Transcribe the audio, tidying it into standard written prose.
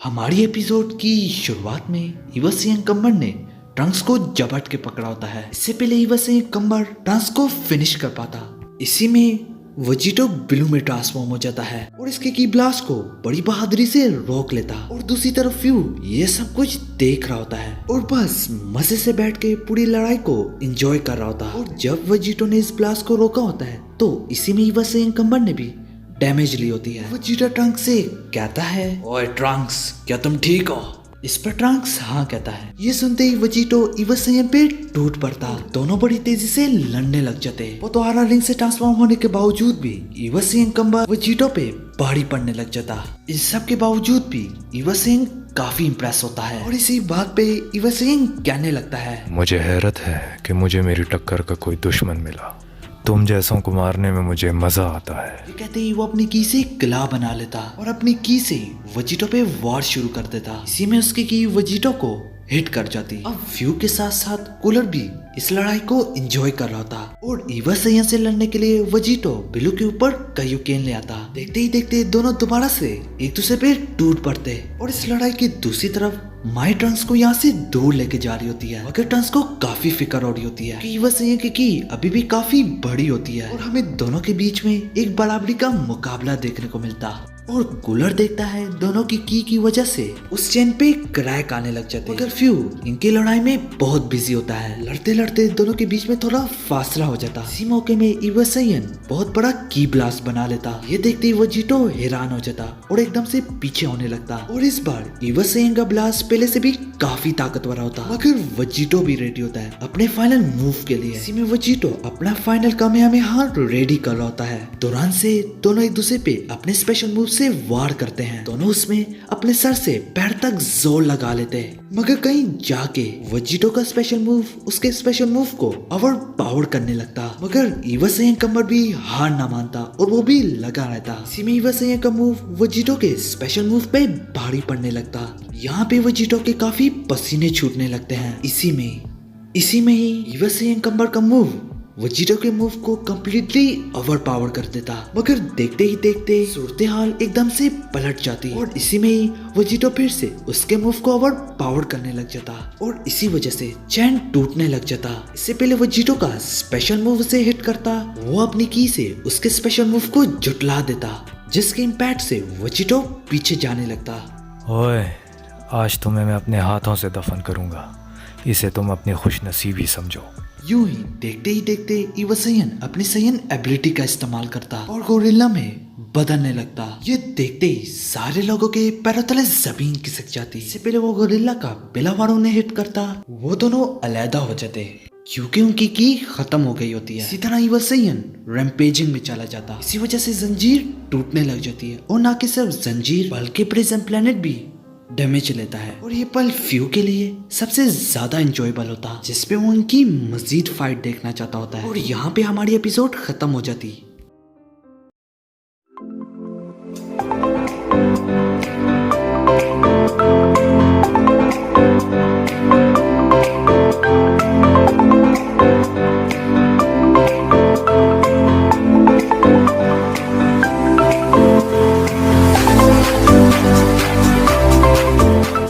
हमारी एपिसोड की शुरुआत में इवसियन कम्बर ने ट्रंक्स को जबट के पकड़ा होता है। इससे पहले इवसियन कम्बर ट्रंक्स को फिनिश कर पाता। इसी में वेजिटो ब्लू में ट्रांसफॉर्म हो जाता है और इसके की ब्लास्ट को बड़ी बहादुरी से रोक लेता और दूसरी तरफ फ्यू ये सब कुछ देख रहा होता है और बस मजे से बैठ के पूरी लड़ाई को एंजॉय कर रहा होता है। और जब वेजिटो ने इस ब्लास्ट को रोका होता है तो इसी में इवसियन कम्बर ने भी डैमेज ली होती है। वेजिटा ट्रंक्स से कहता है, ओए ट्रंक्स, क्या तुम ठीक हो? इस पर ट्रंक्स हाँ कहता है। ये सुनते ही वेजिटो इवसियन पे टूट पड़ता। दोनों बड़ी तेजी से लड़ने लग जाते। वो तो आरा रिंग से ट्रांसफॉर्म होने के बावजूद भी इवसियन कम्बर वेजिटो पे भारी पड़ने लग जाता। इस सब के बावजूद भी इवसियन काफी इम्प्रेस होता है और इसी बात पे इवसियन कहने लगता है, मुझे हैरत है कि मुझे मेरी टक्कर का कोई दुश्मन मिला। तुम जैसों को मारने में मुझे मजा आता है। ये कहते ही वो अपनी की से किला बना लेता और अपनी की से वेजिटो पे वार शुरू कर देता। इसी में उसकी की वेजिटो को हिट कर जाती। अब फ्यू के साथ साथ कूलर भी इस लड़ाई को एंजॉय कर रहा था और इवसियन से लड़ने के लिए वेजिटो बिलू के ऊपर कायोकेन ले आता। देखते ही देखते दोनों दोबारा से एक दूसरे पे टूट पड़ते और इस लड़ाई की दूसरी तरफ माई ट्रंक्स को यहाँ से दूर लेके जा रही होती है। मगर ट्रंक्स को काफी फिक्र हो रही होती है कि इवसियन की अभी भी काफी बड़ी होती है और हमें दोनों के बीच में एक बराबरी का मुकाबला देखने को मिलता। और कूलर देखता है दोनों की वजह से उस चेन पे क्रैक आने लग जाते। मगर फ्यू इनकी लड़ाई में बहुत बिजी होता है। लड़ते लड़ते दोनों के बीच में थोड़ा फासला हो जाता। इसी मौके में इवसियन बहुत बड़ा की ब्लास्ट बना लेता। ये देखते ही वेजिटो हैरान हो जाता और एकदम से पीछे होने लगता। और इस बार इवसियन का ब्लास्ट पहले से भी काफी ताकतवर होता। मगर वेजिटो भी रेडी होता है अपने फाइनल मूव के लिए। इसी में वेजिटो अपना फाइनल कामयाबी रेडी कर रहा होता है। दौरान से दोनों एक दूसरे पे अपने स्पेशल मूव से वार करते हैं। दोनों उसमें अपने सर से पैर तक जोर लगा लेते हैं। मगर कहीं जाके वेजिटो का स्पेशल मूव उसके स्पेशल मूव को ओवर पावर करने लगता। मगर इवसियन कम्बर भी हार ना मानता और वो भी लगा रहता। इसी में इवसियन का मूव वेजिटो के स्पेशल मूव पे भारी पड़ने लगता। यहाँ पे वेजिटो के काफी पसीने छूटने लगते हैं। इसी में ही इवसियन कम्बर का मूव वेजिटो के मूव को कम्प्लीटली ओवर पावर कर देता। मगर देखते ही देखते सूरत हाल एकदम से पलट जाती और इसी में ही वेजिटो फिर से उसके मूव को ओवर पावर करने लग जाता और इसी वजह से चैन टूटने लग जाता। इससे पहले वेजिटो का स्पेशल मूव से हिट करता, वो अपनी की से उसके स्पेशल मूव को जुटला देता, जिसके इम्पैक्ट से वेजिटो पीछे जाने लगता। ओए, आज तुम्हें मैं अपने हाथों से दफन करूंगा। इसे तुम अपनी खुशनसीबी समझो। यूं ही देखते इवसियन अपनी सयन एबिलिटी का इस्तेमाल करता और गोरिल्ला में बदलने लगता। ये देखते ही सारे लोगों के पैरों तले जमीन खिसक जाती। इससे पहले वो गोरिल्ला का बिलावार उन्हें हिट करता, वो दोनों अलहदा हो जाते क्योंकि उनकी की खत्म हो गई होती है। इसी तरह इवसियन रैम्पेजिंग में चला जाता। इसी वजह से जंजीर टूटने लग जाती है और ना कि सिर्फ जंजीर बल्कि प्रिजन प्लेनेट भी डैमेज लेता है। और ये पल फ्यू के लिए सबसे ज्यादा एंजॉयबल होता, जिसपे वो उनकी मजीद फाइट देखना चाहता होता है। और यहाँ पे हमारी एपिसोड खत्म हो जाती।